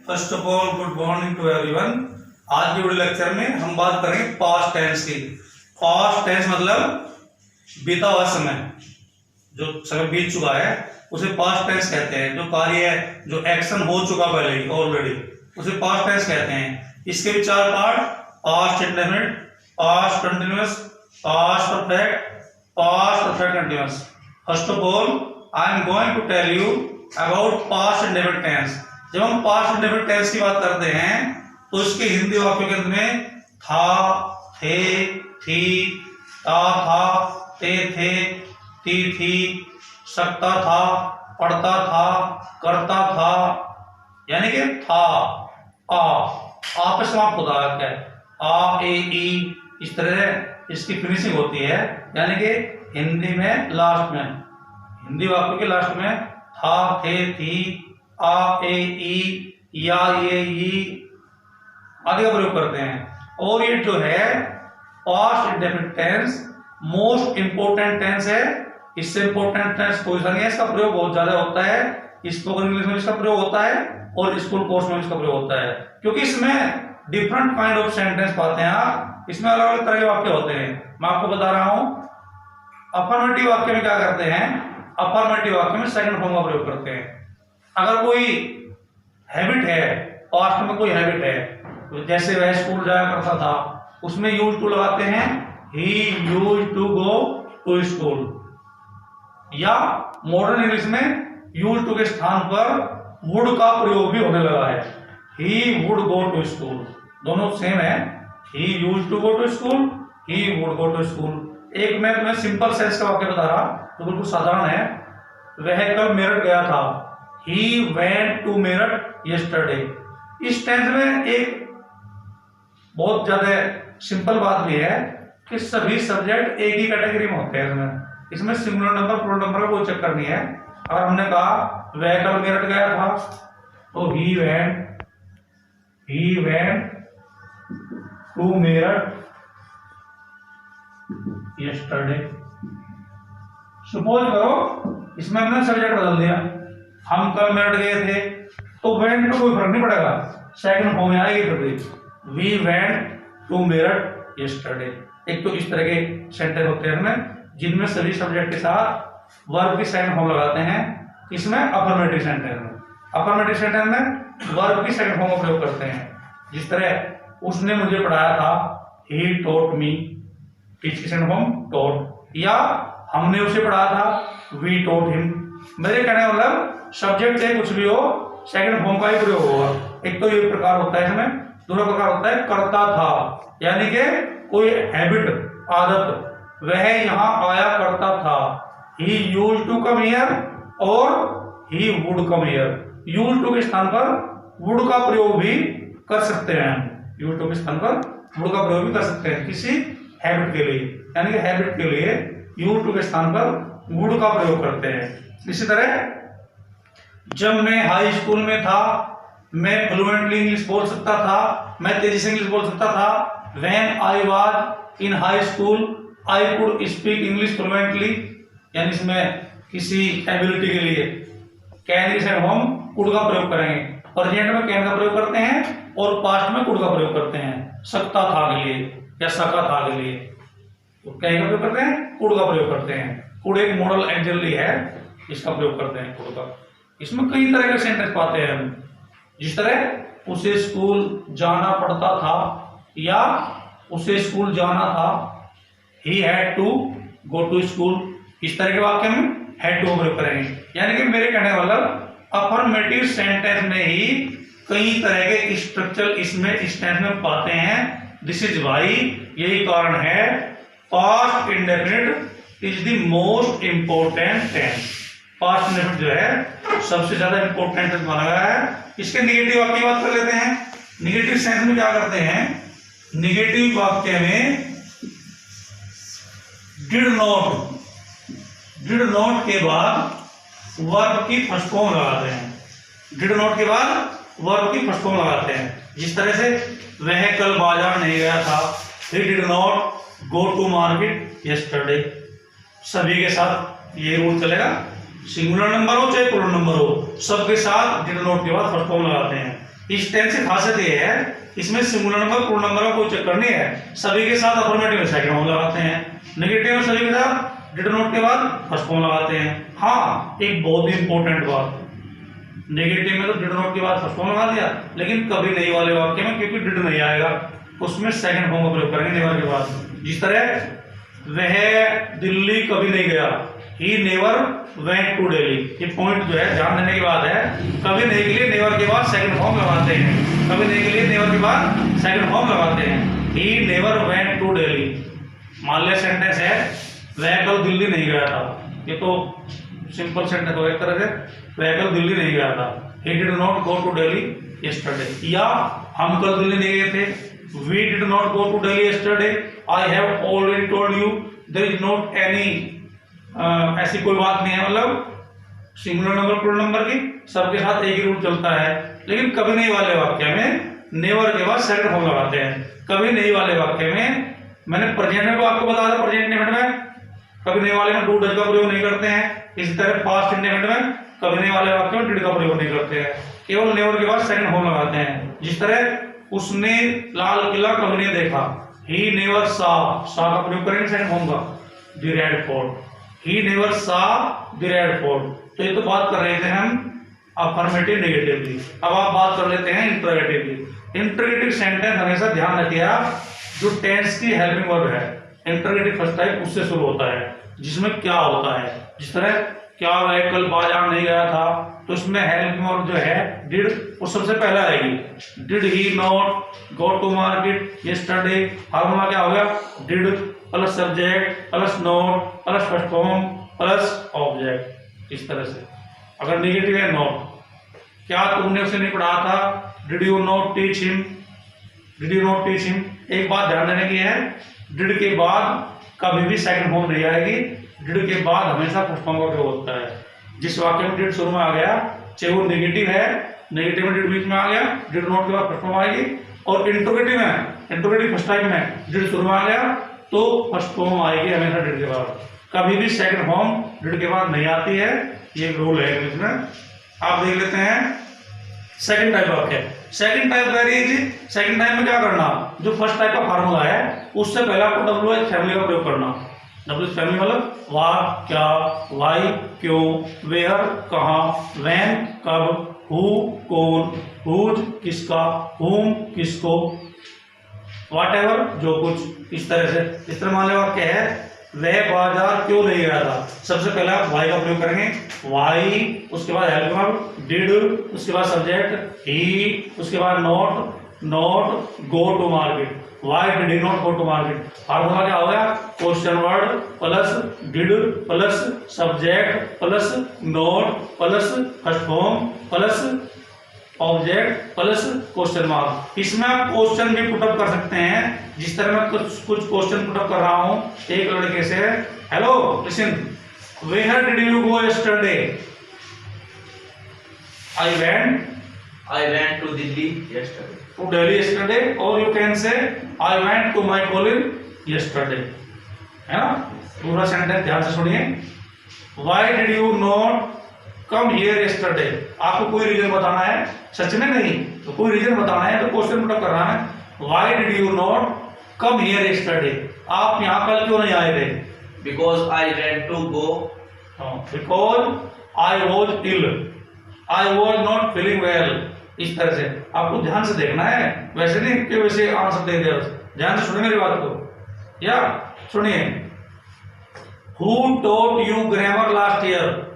First of all good morning to everyone. आज के video lecture में हम बात करेंगे पास्ट टेंस की। पास्ट टेंस मतलब बीता हुआ समय, जो समय बीत चुका है उसे पास्ट टेंस कहते हैं। जो कार्य है, जो एक्शन हो चुका पहले ही ऑलरेडी, उसे पास्ट टेंस कहते हैं। इसके भी चार part: past indefinite, past continuous, past perfect, past perfect continuous. First of all I am going to tell you about past indefinite tense. जब हम पास्ट इंडेफिनिट टेंस की बात करते हैं तो इसके हिंदी वाक्यों के अंत में था, थे, थी, था, थे, थी, थी, सकता था, पढ़ता था, करता था, यानी कि था, आ पे समाप्त होता है। आ, ए, ई, इस तरह इसकी फिनिशिंग होती है। यानी कि हिंदी में लास्ट में, हिंदी वाक्यों के लास्ट में था, थे, थी, आ, ए, ई, या, ये, ई आदि का प्रयोग करते हैं। और ये जो है past indefinite tense most important tense है। इससे इंपोर्टेंट टेंस कोई सा नहीं है। इसका प्रयोग बहुत ज्यादा होता है। स्पोकन इंग्लिश में इसका प्रयोग होता है और स्कूल कोर्स में इसका प्रयोग होता है, क्योंकि इसमें डिफरेंट काइंड ऑफ सेंटेंस पाते हैं आप। इसमें अलग अलग तरह के वाक्य होते हैं। मैं आपको बता रहा हूं, अफर्मेटिव वाक्य में क्या करते हैं, अफर्मेटिव वाक्य में सेकंड फॉर्म का प्रयोग करते हैं। अगर कोई हैबिट है, पास्ट में कोई हैबिट है, जैसे वह स्कूल जाया करता था, उसमें यूज टू लगाते हैं, he use to go to school. या मॉडर्न इंग्लिश में यूज टू के स्थान पर वुड का प्रयोग भी होने लगा है। He would go to school, दोनों सेम है। He use to go to school, he would go to school. एक मैं सिंपल सेंस का वाक्य बता रहा तो बिल्कुल साधारण है। वह कल मेरठ गया था, He went to Meerut yesterday। इस टेंस में एक बहुत ज्यादा सिंपल बात भी है कि सभी सब्जेक्ट एक ही कैटेगरी में होते हैं। इसमें सिंगुलर नंबर प्लूरल नंबर का कोई चक्कर नहीं है। अगर हमने कहा वह कल मेरठ गया था तो he went to Meerut yesterday। Suppose करो इसमें हमने सब्जेक्ट बदल दिया, हम कल मेरठ गए थे, तो वेंट टू कोई फर्क नहीं पड़ेगा, सेकंड फॉर्म में आएगी फिर we went to Meerut yesterday. एक तो इस तरह के सेंटेंस होते हैं जिनमें सभी सब्जेक्ट के साथ वर्ब की सेकंड फॉर्म लगाते हैं। इसमें अफर्मेटिव सेंटेंस में, अफर्मेटिव सेंटेंस में वर्ब की सेकंड फॉर्म का प्रयोग करते हैं। जिस तरह उसने मुझे पढ़ाया था, ही टॉट मी, टीच की सेकंड फॉर्म टॉट। या हमने उसे पढ़ाया था, वी टॉट हिम। मेरे कहने मतलब सब्जेक्ट चाहे कुछ भी हो, सेकंड फॉर्म का ही प्रयोग होगा। एक तो ये प्रकार होता है इसमें। दूसरा प्रकार होता है करता था, यानी कि कोई हैबिट, आदत, वह यहाँ आया करता था। He used to come here और he would come here. Used to के स्थान पर वुड का प्रयोग भी कर सकते हैं। यूज्ड टू के स्थान पर वुड का प्रयोग भी कर सकते हैं किसी हैबिट के लिए, यानी कि हैबिट के लिए यूज्ड टू के स्थान पर वुड का प्रयोग करते हैं। इसी तरह जब मैं हाई स्कूल में था, मैं फ्लुएंटली इंग्लिश बोल सकता था, मैं तेजी से इंग्लिश बोल सकता था। When I was in high school I could speak English fluently. यानी इसमें किसी एबिलिटी के लिए कैन की सेकंड फॉर्म कुड का प्रयोग करेंगे। प्रेजेंट में कैन का प्रयोग करते हैं और पास्ट में कुड का प्रयोग करते हैं। सकता था के लिए या सका था के लिए तो कैन का प्रयोग करते हैं, कुड का प्रयोग करते हैं। कुड एक मॉडल एक्जेक्टली है, इसका प्रयोग करते हैं कुड का। इसमें कई तरह के सेंटेंस पाते हैं हम। जिस तरह उसे स्कूल जाना पड़ता था या उसे स्कूल जाना था, he had to go to school. इस तरह के वाक्य में हैड टू प्रयोग करेंगे। यानी कि मेरे कहने का मतलब अफर्मेटिव सेंटेंस में ही कई तरह के स्ट्रक्चर इसमें इस टेंस में पाते हैं। दिस इज वाई, यही कारण है past indefinite is the most important tense. Past indefinite जो है सबसे ज्यादा इंपोर्टेंट टेंस माना गया है। इसके निगेटिव वाक्य की बात कर लेते हैं। निगेटिव सेंस में क्या करते हैं, निगेटिव वाक्य में डिड नॉट के बाद वर्ब की फर्स्ट फॉर्म लगाते हैं। डिड नॉट के बाद वर्ब की फर्स्ट फॉर्म लगाते हैं। जिस तरह से वह कल बाजार नहीं गया था, he did not go to market yesterday. सभी के साथ ये रूल चलेगा, सिंगुलर नंबर हो चाहे प्लूरल नंबर हो, सबके साथ डिड नॉट के बाद फर्स्ट फॉर्म लगाते हैं। इस टेंस की खासियत ये है, इसमें सिंगुलर नंबर पूर्ण नंबर का कोई चक्कर नहीं है, सभी के साथ अफर्मेटिव में सेकंड फॉर्म लगाते हैं, नेगेटिव में सभी के साथ डिड नॉट के बाद फर्स्ट फॉर्म लगाते हैं। हाँ, एक बहुत ही इंपॉर्टेंट बात, नेगेटिव में तो डिड नॉट के बाद फर्स्ट फॉर्म लगा दिया, लेकिन कभी नहीं वाले वाक्य में क्योंकि डिड नहीं आएगा, उसमें सेकंड फॉर्म का प्रयोग करेंगे नेवर के बाद। जिस तरह वह दिल्ली कभी नहीं गया, he never went to Delhi, ये पॉइंट जो है ध्यान देने की बात है, कभी नहीं के लिए नेवर के बाद सेकंड फॉर्म लगाते हैं, कभी नहीं के लिए नेवर के बाद सेकंड फॉर्म लगाते हैं। He never went to Delhi, मान लिया सेंटेंस है वह कल दिल्ली नहीं गया था, ये तो सिंपल सेंटेंस हो एक तरह से, वह कल दिल्ली नहीं गया था, he did not go to Delhi yesterday, या हम कल दिल्ली नहीं गए थे, we did not go to Delhi yesterday, I have already told you, there is not any ऐसी कोई बात नहीं है, मतलब सिंगुलर नंबर प्लूरल नंबर की सबके साथ एक ही रूल चलता है, लेकिन कभी नहीं वाले वाक्य में नेवर के बाद सेकंड फॉर्म लगाते हैं। कभी नहीं वाले वाक्य में मैंने प्रेजेंट में आपको बताया था, प्रेजेंट इंडेफिनिट में कभी नहीं वाले में डू डज का प्रयोग नहीं करते हैं, इसी तरह पास्ट इंडेफिनिट में कभी नहीं वाले वाक्य में डिड का प्रयोग नहीं करते हैं, केवल नेवर के बाद सेकंड फॉर्म लगाते हैं। जिस तरह उसने लाल किला कभी नहीं देखा, ही नेवर सा का प्रयोग करेंगे सेकंड फॉर्म का, the red fort, he never सा द रेड फोर्ट। तो ये तो बात कर रहे थे हम अफर्मेटिव नेगेटिवली, अब आप बात कर लेते हैं इंटरोगेटिवली। इंटरोगेटिव सेंटेंस हमेशा ध्यान रखिए आप, जो टेंस की हेल्पिंग वर्ब है, इंटरोगेटिव फर्स्ट टाइप उससे शुरू होता है, जिसमें क्या होता है, जिस तरह क्या वह कल बाजार नहीं गया था, तो इसमें हेल्पिंग वर्ब जो है डिड वो सबसे पहले आएगी, did he not go to market yesterday, formula क्या हो गया, did plus subject plus not plus first form plus object. इस तरह से अगर नेगेटिव है नॉट, क्या तुमने उसे नहीं पढ़ाया था, did you not teach him, did you not teach him. एक बात ध्यान देने की है, डिड के बाद कभी भी सेकंड फॉर्म नहीं आएगी, डिड के बाद हमेशा फर्स्ट फॉर्म का प्रयोग होता है। जिस वाक्य में डिड शुरू में आ गया, चाहे वो नेगेटिव है, नेगेटिव में डिड बीच में आ गया, डिड नॉट के बाद फर्स्ट फॉर्म आएगी, और इंटरोगेटिव में, इंटरोगेटिव फर्स्ट टाइप में डिड शुरू में आ गया तो फर्स्ट फॉर्म आएगी हमेशा डिड के बाद, कभी भी सेकंड फॉर्म डिड के बाद नहीं आती है, ये रूल है इंग्लिश में। आप देख लेते हैं सेकंड टाइप वाक्य। Second type very easy, second type में क्या करना, जो फर्स्ट टाइप का फार्मूला है उससे पहले आपको डब्ल्यू फैमिली का प्रयोग करना। डब्ल्यू फैमिली मतलब व्हाट क्या, व्हाई क्यों, वेयर कहाँ, व्हेन कब, हु कौन, हुज किसका, हुम किसको, व्हाटएवर जो कुछ, इस तरह से। इस तरह मान लो वाक्य है वह बाजार क्यों नहीं गया था, सबसे पहले आप वाई का प्रयोग करेंगे, वाई, उसके बाद हेल्प वर्ब डिड, उसके बाद सब्जेक्ट ही, उसके बाद not go to market, why did he not go to market. Formula क्या हो गया, question word plus did plus subject plus not plus first form plus object plus question mark. इसमें आप question भी put up कर सकते हैं, जिस तरह मैं कुछ क्वेश्चन पुटअप कर रहा हूं एक लड़के से, hello listen, where did you go yesterday, I went to Delhi yesterday, और you can say I went to my college yesterday, है ना। पूरा सेंटेंस ध्यान से सुनिए, why did you not come here yesterday, आपको कोई रीजन बताना है, सच में नहीं तो कोई रीजन बताना है, तो क्वेश्चन पुटअप करना है, why did you not come here yesterday, आप यहाँ कल क्यों नहीं आए थे, because I went to go, because I was ill, I was not feeling well. इस तरह से आपको ध्यान से देखना है, वैसे नहीं कि वैसे आंसर दे दिया, ध्यान से सुनिए मेरी बात को, या सुनिए, who taught you grammar last year,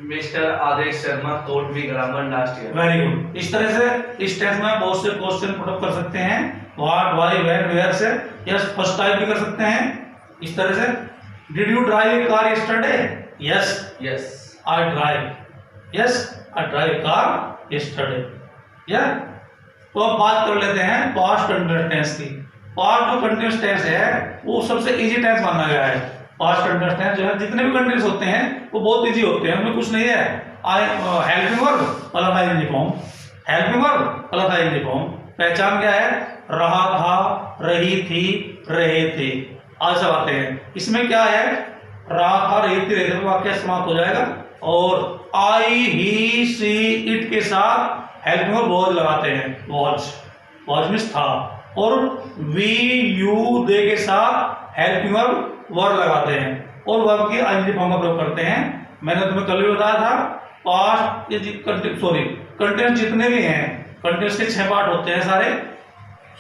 mister Adesh Sharma taught me grammar last year. Very good. इस तरह से इस टेंस में बहुत से क्वेश्चन पुटअप कर सकते हैं, व्हाट व्हाई व्हेन वेयर से, या फर्स्ट टाइप भी कर सकते हैं इस तरह से, did you drive A car yesterday, yes I drive car yesterday, या। तो अब बात कर लेते हैं पास्ट कंटिन्यूअस टेंस की। पास्ट जो कंटिन्यूअस टेंस है वो सबसे इजी टेंस माना गया है। पास्ट कंटिन्यूअस टेंस जो है जितने भी कंटिन्यूअस होते हैं वो बहुत इजी होते हैं, उनमें कुछ नहीं है। Helping verb plus ING form, helping verb plus ING form. पहचान क्या है, रहा था, रही थी, रहे थे, आज सब आते हैं। इसमें क्या है, रहा था, रही थी, रहे थे, वाक्य समाप्त हो जाएगा, और आई ही सी इट के साथ हेल्पिंग वर्ब वॉज लगाते हैं, वॉज मीन्स था, और वी यू दे के साथ हेल्पिंग वर्ब वर लगाते हैं और वर्ब की आईएनजी फॉर्म का प्रयोग करते हैं। मैंने तुम्हें कल भी बताया था पास्ट कंटिन्यूस जितने भी हैं, कंटिन्यूस के 6 पार्ट होते हैं सारे,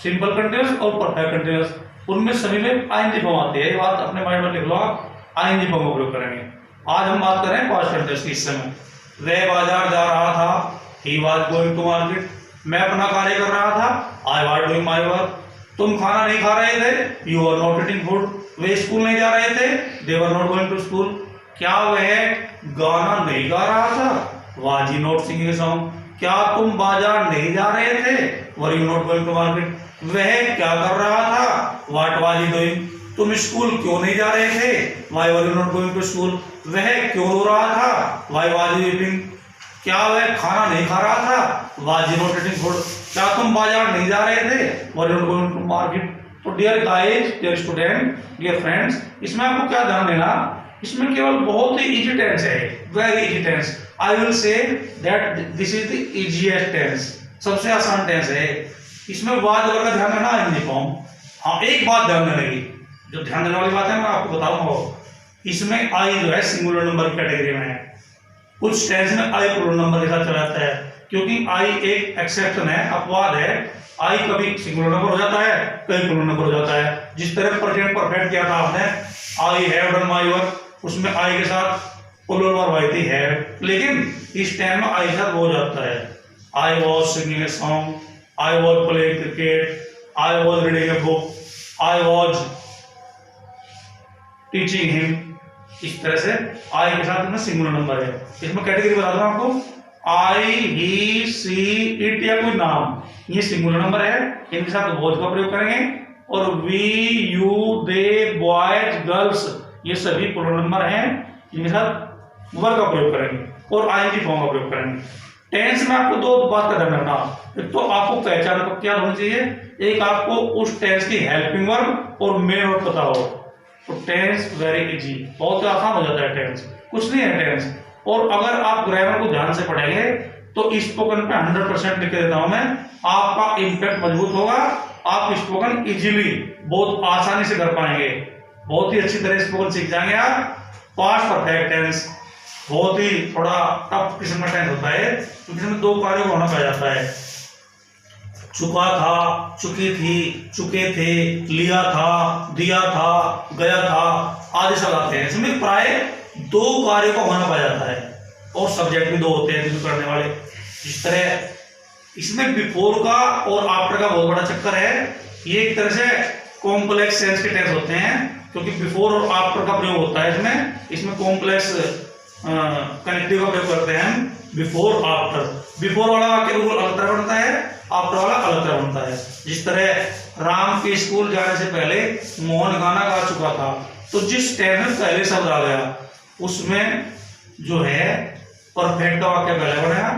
सिंपल कंटिन्यूस और परफेक्ट कंटिन्यूस, उनमें सभी में आईएनजी फॉर्म आती है। ये बात अपने माइंड में लिख लो, आप आईएनजी फॉर्म का प्रयोग करेंगे। आज हम बात करें पास्ट कंटिन्यूस की। इस समय वह बाजार जा रहा था, he was going to market, मैं अपना कार्य कर रहा था, I was doing my work, तुम खाना नहीं खा रहे थे, you are not eating food, वे स्कूल नहीं जा रहे थे, they were not going to school, क्या वह गाना नहीं गा रहा था, was he not singing a song, क्या तुम बाजार नहीं जा रहे थे, were you not going to market, वह क्या कर रहा था, व्हाट वाज ही डूइंग, तुम स्कूल क्यों नहीं जा रहे थे, why were you not going to school, वह क्यों रो रहा था, व्हाई वाज ही वीपिंग, क्या वह खाना नहीं खा रहा था, was he not eating food, क्या तुम बाजार नहीं जा रहे थे, were you not going to market. तो dear guys, dear student, dear friends, इसमें आपको क्या ध्यान देना, इसमें केवल बहुत ही इजी टेंस है, very easy tense. I will say that this is the easiest tense, सबसे आसान टेंस है। इसमें वाज वगैरह का ध्यान देना, आईएनजी फॉर्म। हाँ, एक बात ध्यान देने की, जो ध्यान देने वाली बात है मैं आपको बताऊंगा। इसमें आई जो है सिंगुलर नंबर की कैटेगरी में है, कुछ टेंस में आई प्लूरल नंबर के साथ चला जाता है, क्योंकि आई एक एक्सेप्शन है, अपवाद है। आई कभी सिंगुलर नंबर हो जाता है, कभी प्लूरल नंबर हो जाता है। जिस तरह प्रेजेंट परफेक्ट किया था आपने, I have done my work, उसमें आई के साथ प्लूरल वर्ब आई थी हैव, लेकिन इस टाइम में आई के साथ हो जाता है। I was singing a song, I was playing cricket, I was reading a book, I was teaching him. इस तरह से आई के साथ में सिंगुलर नंबर है। इसमें कैटेगरी बता दूं आपको, आई, ही, सी, इट या कोई नाम, ये सिंगुलर नंबर है, इनके साथ वॉज का प्रयोग करेंगे। और we, you, they, boys, girls, ये सभी प्लूरल नंबर हैं, इनके साथ वर का प्रयोग करेंगे और आईएनजी फॉर्म का प्रयोग करेंगे। टेंस में आपको दो बात का ध्यान रखना, एक तो आपको पहचान क्या होनी चाहिए, एक आपको उस टेंस की हेल्पिंग वर्ब और मेन वर्ब पता हो। तो टेंस वेरी इजी, बहुत आसान हो जाता है टेंस, कुछ नहीं है टेंस। और अगर आप ग्रामर को ध्यान से पढ़ेंगे तो स्पोकन पे 100% लिख देता हूं मैं, आपका इम्पैक्ट मजबूत होगा, आप स्पोकन इजीली बहुत आसानी से कर पाएंगे, बहुत ही अच्छी तरह स्पोकन सीख जाएंगे आप। पास्ट परफेक्ट टेंस बहुत ही थोड़ा टफ किस्म का टेंस होता है, क्योंकि इसमें दो कार्यों को होना पाया जाता है, चुका था, चुकी थी, चुके थे, लिया था, दिया था, गया था, आदि सब आते हैं। इसमें प्राय दो कार्यों का होना पाया जाता है और सब्जेक्ट भी दो होते हैं जिनको करने वाले। जिस तरह इसमें बिफोर का और आफ्टर का बहुत बड़ा चक्कर है, ये एक तरह से कॉम्प्लेक्स सेंस के टेंस होते हैं, क्योंकि बिफोर और आफ्टर का प्रयोग होता है इसमें कॉम्प्लेक्स कनेक्टिव का प्रयोग करते हैं बिफोर आफ्टर। बिफोर वाला वाक्य बिल्कुल अलग तरह बनता है, आफ्टर वाला अलग तरह बनता है। जिस तरह राम के स्कूल जाने से पहले मोहन गाना गा चुका था, तो जिस टेंस में पहले शब्द आ गया उसमें जो है परफेक्ट का वाक्य पहले बनेगा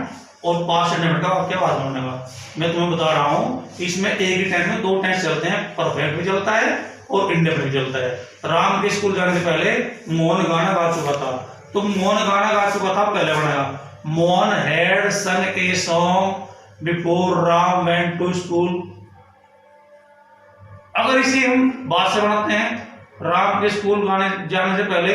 और पास्ट इंडेफिनिट का वाक्य बाद में बनेगा। मैं तुम्हें बता रहा हूं, इसमें एक ही टेंस में दो टेंस चलते हैं, परफेक्ट भी चलता है और इंडेफिनिट भी चलता है। राम के स्कूल जाने से पहले मोहन गाना गा चुका था, तो मोहन गाना गा चुका था पहले बनेगा। Mohan had sung a song before Ram went to school. अगर इसे हम बात से बनाते हैं, राम के स्कूल जाने से पहले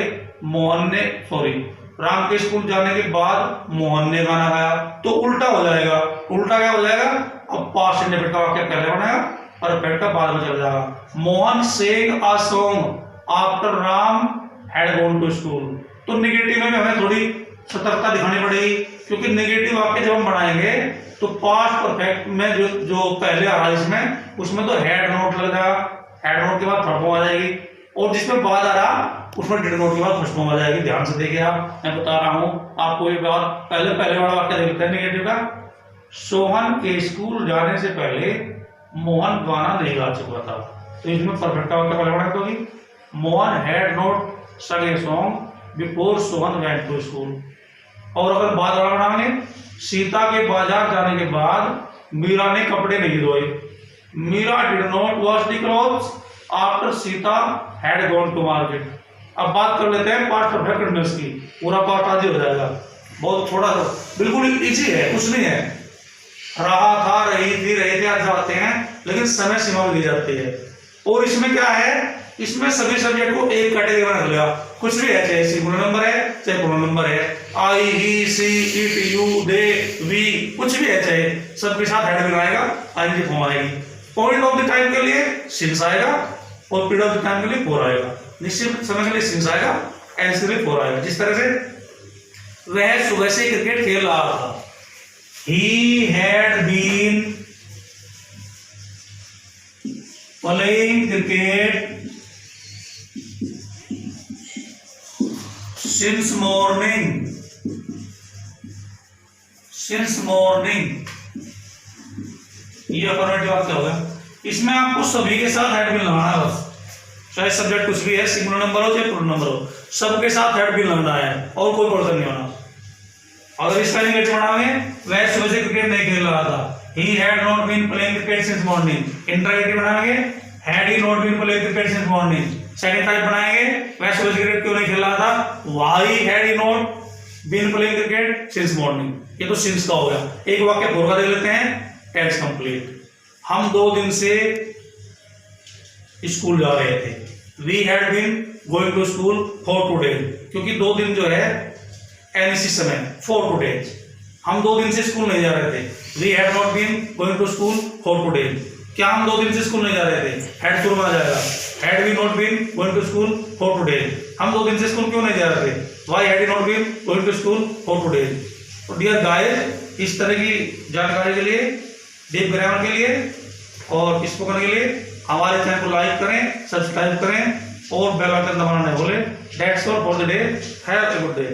राम के स्कूल जाने के बाद मोहन ने गाना गाया, तो उल्टा हो जाएगा। उल्टा क्या हो जाएगा, अब पास्ट इंडेफिनिट का वाक्य पहले बनेगा, परफेक्ट का बाद में चल जाएगा। Mohan sang a song after Ram had gone to school. तो निगेटिव में हमें थोड़ी सतर्कता दिखानी पड़ेगी, क्योंकि नेगेटिव वाक्य जब हम बनाएंगे तो पास्ट परफेक्ट में जो पहले आ रहा है इसमें, उसमें तो हेड नोट लग जाएगा, हेड नोट के बाद थर्ड फॉर्म आ जाएगी, और जिसमें बाद आ रहा उसमें डिड नोट के बाद फर्स्ट फॉर्म आ जाएगी। ध्यान से देखिए आप, मैं बता रहा हूं आपको ये बात। पहले वाला वाक्य देखते हैं नेगेटिव का। सोहन के स्कूल जाने से पहले मोहन गाना नहीं गा चुका था, तो इसमें परफेक्ट का वाक्य पहले बना होगी, Mohan had not sung a song before Sohan went to school. और अगर बाद वाला बनाएंगे, सीता के बाजार जाने के बाद मीरा ने कपड़े नहीं धोए। Meera did not wash the clothes after Sita had gone to market. अब बात कर लेते हैं पास्ट परफेक्ट कंटीन्यूअस की, पूरा पास्ट आदि हो जाएगा। बहुत थोड़ा सा बिल्कुल इजी है, कुछ नहीं है। रहा था, रही थी, रहे थे आज आते हैं, लेकिन समय सीमा भी दी जाती है। और इसमें क्या है, इसमें सभी सब्जेक्ट को एक कैटेगरी में रख लिया, कुछ भी है, चाहे सिंगुलर नंबर है चाहे प्लूरल नंबर है, आई, ही, सी, इट, यू, दे, वी, कुछ भी है, चाहे सबके साथ हेड भी आएगा, आईएनजी फॉर्म आएगी। पॉइंट ऑफ द टाइम के लिए सिंस आएगा और पीरियड ऑफ द टाइम के लिए फोर आएगा। निश्चित समय के लिए सिंस आएगा, एंड के लिए फोर आएगा। जिस तरह से वह सुबह से क्रिकेट खेल रहा था, he had been playing cricket since morning, ये अफर्मेटिव वाक्य होगा। इसमें आपको सभी के साथ हेड बिल लगाना है, बस चाहे सब्जेक्ट कुछ भी है, सिंगुलर नंबर हो चाहे प्लूरल नंबर हो, सबके साथ हेड बिल लगाना है और कोई परिवर्तन नहीं होना। अगर इसका नेगेटिव बनाओगे, वह सुबह से क्रिकेट नहीं खेल रहा था, he had not been playing cricket since morning। Interrogative बनाएंगे, had he not been playing cricket since morning। Second type बनाएंगे, वह सुबह से क्रिकेट क्यों नहीं खेल रहा था, why had he not been playing cricket since morning। ये तो since का हो गया। एक वाक्य पूरा का देख लेते हैं, टेंस कंप्लीट। हम 2 दिन से स्कूल जा रहे थे, we had been going to school for 2 days, क्योंकि 2 दिन जो है एनसी समय, 4 2 days, हम 2 दिन से स्कूल नहीं जा रहे थे। We had not been going to school for 2 days। क्या हम 2 दिन से स्कूल नहीं जा रहे थे, had शुरू में आ जाएगा, had we not been going to school for 2 days। हम 2 दिन से स्कूल क्यों नहीं जा रहे थे, why had we not been going to school for 2 days। तो डियर गाइस, इस तरह की जानकारी के लिए, डीप ग्रामर के लिए और स्पोकन के लिए हमारे चैनल को लाइक करें, सब्सक्राइब करें और बेल आइकन दबाना नहीं भूलें। That's all for the day. Have a good day.